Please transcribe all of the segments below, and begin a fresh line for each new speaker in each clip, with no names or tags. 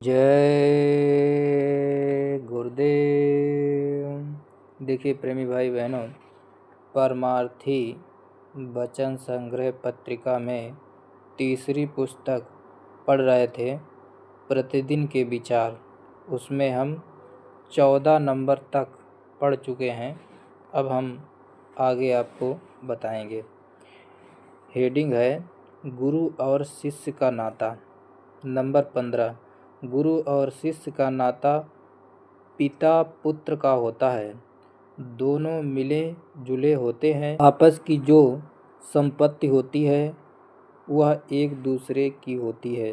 जय गुरुदेव। देखिए प्रेमी भाई बहनों, परमार्थी वचन संग्रह पत्रिका में तीसरी पुस्तक पढ़ रहे थे, प्रतिदिन के विचार। उसमें हम 14 नंबर तक पढ़ चुके हैं। अब हम आगे आपको बताएंगे। हेडिंग है गुरु और शिष्य का नाता। नंबर 15, गुरु और शिष्य का नाता पिता पुत्र का होता है। दोनों मिले जुले होते हैं। आपस की जो संपत्ति होती है वह एक दूसरे की होती है।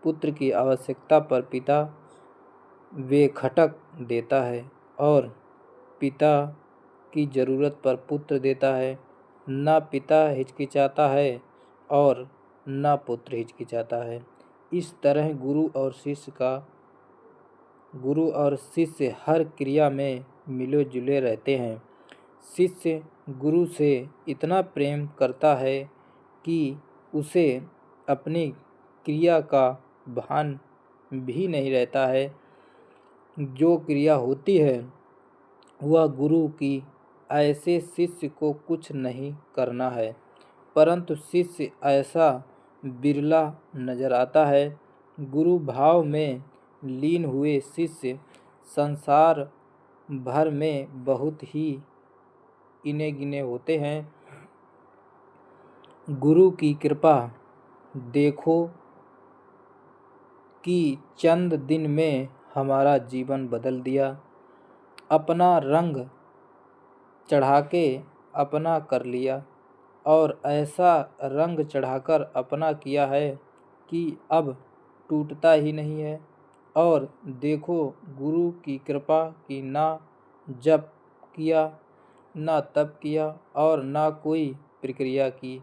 पुत्र की आवश्यकता पर पिता वे खटक देता है और पिता की ज़रूरत पर पुत्र देता है। न पिता हिचकिचाता है और न पुत्र हिचकिचाता है। इस तरह गुरु और शिष्य हर क्रिया में मिले जुले रहते हैं। शिष्य गुरु से इतना प्रेम करता है कि उसे अपनी क्रिया का भान भी नहीं रहता है। जो क्रिया होती है वह गुरु की, ऐसे शिष्य को कुछ नहीं करना है। परंतु शिष्य ऐसा बिरला नजर आता है। गुरु भाव में लीन हुए शिष्य संसार भर में बहुत ही इने गिने होते हैं। गुरु की कृपा देखो कि चंद दिन में हमारा जीवन बदल दिया। अपना रंग चढ़ा के अपना कर लिया और ऐसा रंग चढ़ाकर अपना किया है कि अब टूटता ही नहीं है। और देखो गुरु की कृपा की ना जप किया, ना तप किया और ना कोई प्रक्रिया की,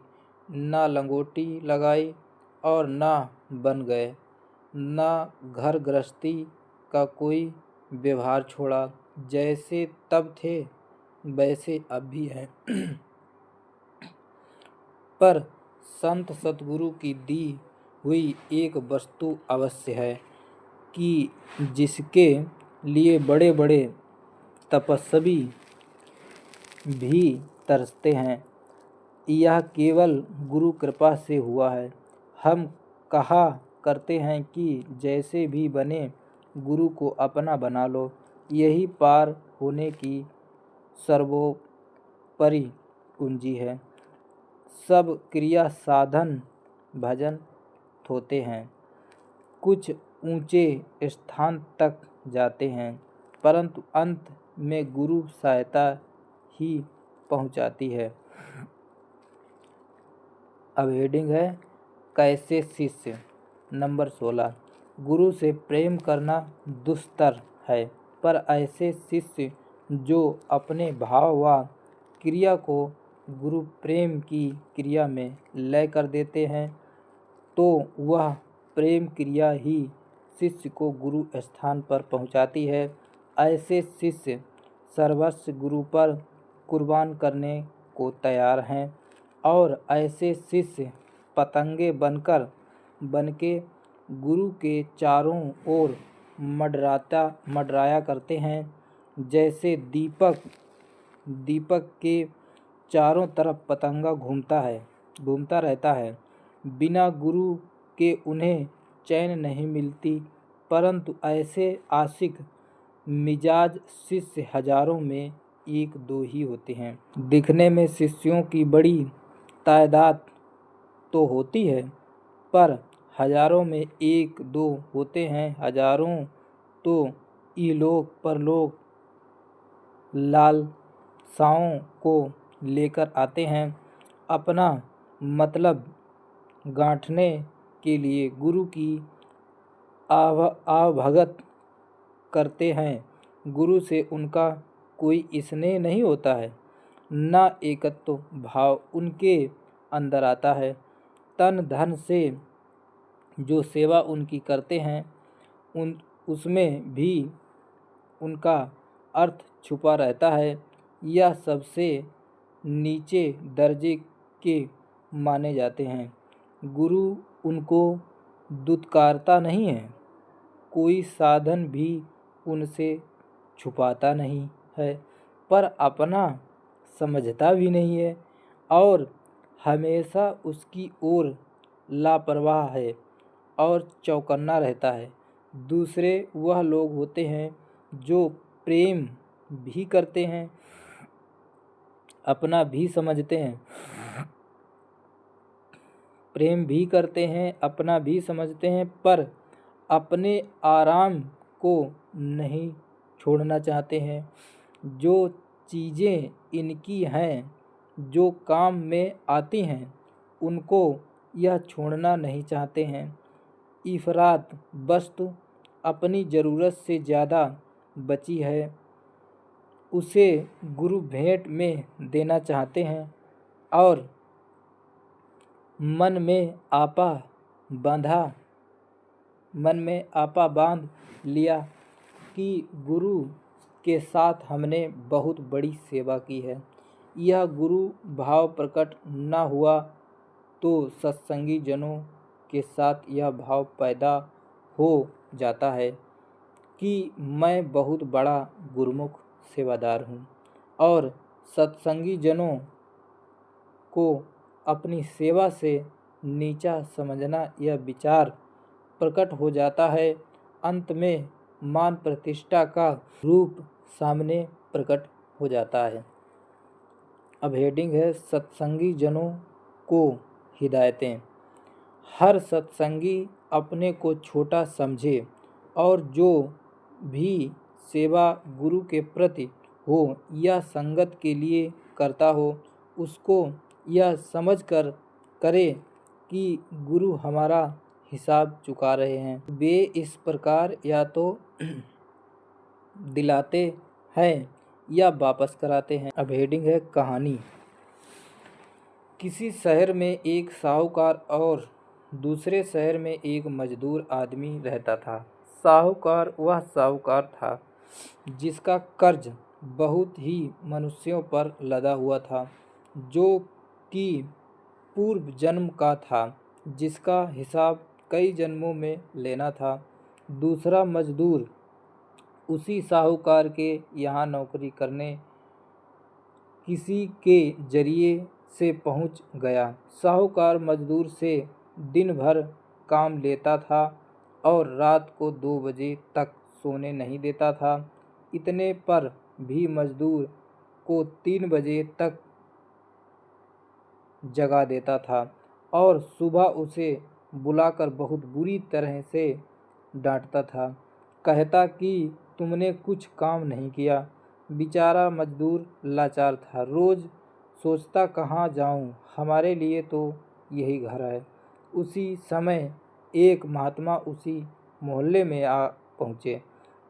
ना लंगोटी लगाई और ना बन गए, ना घर गृहस्थी का कोई व्यवहार छोड़ा। जैसे तब थे वैसे अब भी हैं। पर संत सतगुरु की दी हुई एक वस्तु अवश्य है कि जिसके लिए बड़े बड़े तपस्वी भी तरसते हैं। यह केवल गुरु कृपा से हुआ है। हम कहा करते हैं कि जैसे भी बने गुरु को अपना बना लो। यही पार होने की सर्वोपरि कुंजी है। सब क्रिया साधन भजन होते हैं, कुछ ऊंचे स्थान तक जाते हैं, परंतु अंत में गुरु सहायता ही पहुंचाती है। अब हेडिंग है कैसे शिष्य। नंबर 16, गुरु से प्रेम करना दुस्तर है, पर ऐसे शिष्य जो अपने भाव व क्रिया को गुरु प्रेम की क्रिया में लय कर देते हैं तो वह प्रेम क्रिया ही शिष्य को गुरु स्थान पर पहुंचाती है। ऐसे शिष्य सर्वस्व गुरु पर कुर्बान करने को तैयार हैं और ऐसे शिष्य पतंगे बनके गुरु के चारों ओर मंडराया करते हैं। जैसे दीपक के चारों तरफ पतंगा घूमता रहता है। बिना गुरु के उन्हें चैन नहीं मिलती। परंतु ऐसे आशिक मिजाज शिष्य हजारों में एक दो ही होते हैं। दिखने में शिष्यों की बड़ी तादाद तो होती है, पर हजारों में एक दो होते हैं। हजारों तो इलोक परलोक लालसाओं को लेकर आते हैं। अपना मतलब गांठने के लिए गुरु की आवभगत करते हैं। गुरु से उनका कोई स्नेह नहीं होता है, न एकत्व भाव उनके अंदर आता है। तन धन से जो सेवा उनकी करते हैं उसमें भी उनका अर्थ छुपा रहता है। यह सबसे नीचे दर्जे के माने जाते हैं। गुरु उनको दुत्कारता नहीं है, कोई साधन भी उनसे छुपाता नहीं है, पर अपना समझता भी नहीं है और हमेशा उसकी ओर लापरवाह है और चौकन्ना रहता है। दूसरे वह लोग होते हैं जो प्रेम भी करते हैं, अपना भी समझते हैं, प्रेम भी करते हैं, अपना भी समझते हैं, पर अपने आराम को नहीं छोड़ना चाहते हैं। जो चीज़ें इनकी हैं, जो काम में आती हैं, उनको यह छोड़ना नहीं चाहते हैं। इफ़रात वस्तु अपनी ज़रूरत से ज़्यादा बची है, उसे गुरु भेंट में देना चाहते हैं और मन में आपा बांध लिया कि गुरु के साथ हमने बहुत बड़ी सेवा की है। यह गुरु भाव प्रकट न हुआ तो सत्संगी जनों के साथ यह भाव पैदा हो जाता है कि मैं बहुत बड़ा गुरुमुख सेवादार हूँ और सत्संगी जनों को अपनी सेवा से नीचा समझना यह विचार प्रकट हो जाता है। अंत में मान प्रतिष्ठा का रूप सामने प्रकट हो जाता है। अब हेडिंग है सत्संगी जनों को हिदायतें। हर सत्संगी अपने को छोटा समझे और जो भी सेवा गुरु के प्रति हो या संगत के लिए करता हो, उसको यह समझकर करे कि गुरु हमारा हिसाब चुका रहे हैं। वे इस प्रकार या तो दिलाते हैं या वापस कराते हैं। अब हेडिंग है कहानी। किसी शहर में एक साहूकार और दूसरे शहर में एक मजदूर आदमी रहता था। साहूकार वह साहूकार था जिसका कर्ज बहुत ही मनुष्यों पर लदा हुआ था, जो कि पूर्व जन्म का था, जिसका हिसाब कई जन्मों में लेना था। दूसरा मजदूर उसी साहूकार के यहाँ नौकरी करने किसी के जरिए से पहुँच गया। साहूकार मजदूर से दिन भर काम लेता था और रात को 2 बजे तक सोने नहीं देता था। इतने पर भी मजदूर को 3 बजे तक जगा देता था और सुबह उसे बुलाकर बहुत बुरी तरह से डांटता था, कहता कि तुमने कुछ काम नहीं किया। बेचारा मजदूर लाचार था, रोज़ सोचता कहाँ जाऊँ, हमारे लिए तो यही घर है। उसी समय एक महात्मा उसी मोहल्ले में आ पहुँचे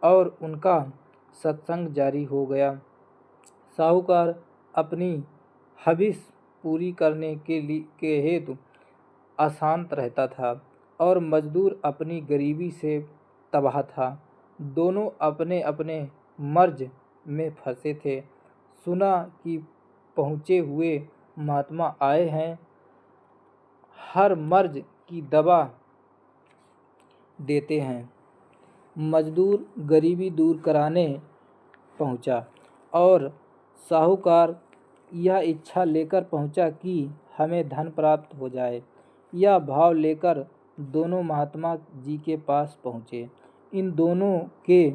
और उनका सत्संग जारी हो गया। साहूकार अपनी हविस पूरी करने के हेतु अशांत रहता था और मजदूर अपनी गरीबी से तबाह था। दोनों अपने अपने मर्ज में फंसे थे। सुना कि पहुँचे हुए महात्मा आए हैं, हर मर्ज की दवा देते हैं। मजदूर गरीबी दूर कराने पहुँचा और साहूकार यह इच्छा लेकर पहुँचा कि हमें धन प्राप्त हो जाए। यह भाव लेकर दोनों महात्मा जी के पास पहुँचे। इन दोनों के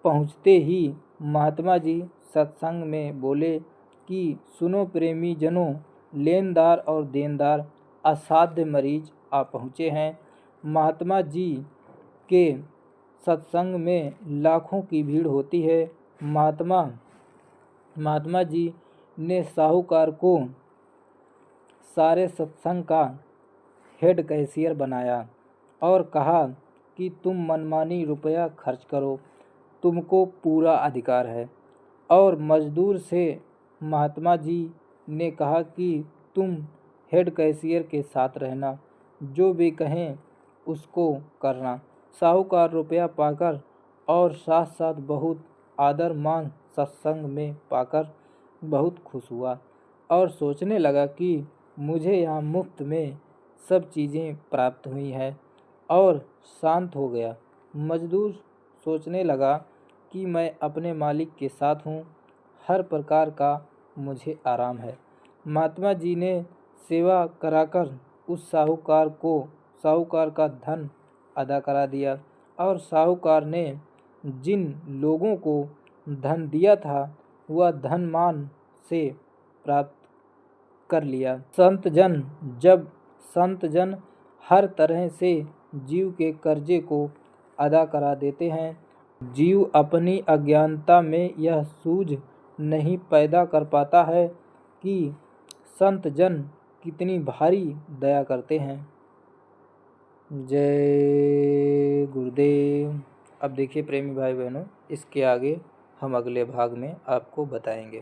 पहुँचते ही महात्मा जी सत्संग में बोले कि सुनो प्रेमी जनों, लेनदार और देनदार असाध्य मरीज आ पहुँचे हैं। महात्मा जी के सत्संग में लाखों की भीड़ होती है। महात्मा जी ने साहूकार को सारे सत्संग का हेड कैशियर बनाया और कहा कि तुम मनमानी रुपया खर्च करो, तुमको पूरा अधिकार है। और मजदूर से महात्मा जी ने कहा कि तुम हेड कैशियर के साथ रहना, जो वे कहें उसको करना। साहूकार रुपया पाकर और साथ साथ बहुत आदर मान सत्संग में पाकर बहुत खुश हुआ और सोचने लगा कि मुझे यहाँ मुफ्त में सब चीज़ें प्राप्त हुई हैं और शांत हो गया। मजदूर सोचने लगा कि मैं अपने मालिक के साथ हूँ, हर प्रकार का मुझे आराम है। महात्मा जी ने सेवा कराकर उस साहूकार का धन अदा करा दिया और साहूकार ने जिन लोगों को धन दिया था वह धन मान से प्राप्त कर लिया। संत जन हर तरह से जीव के कर्जे को अदा करा देते हैं, जीव अपनी अज्ञानता में यह सूझ नहीं पैदा कर पाता है कि संत जन कितनी भारी दया करते हैं। जय गुरुदेव। अब देखिए प्रेमी भाई बहनों, इसके आगे हम अगले भाग में आपको बताएंगे।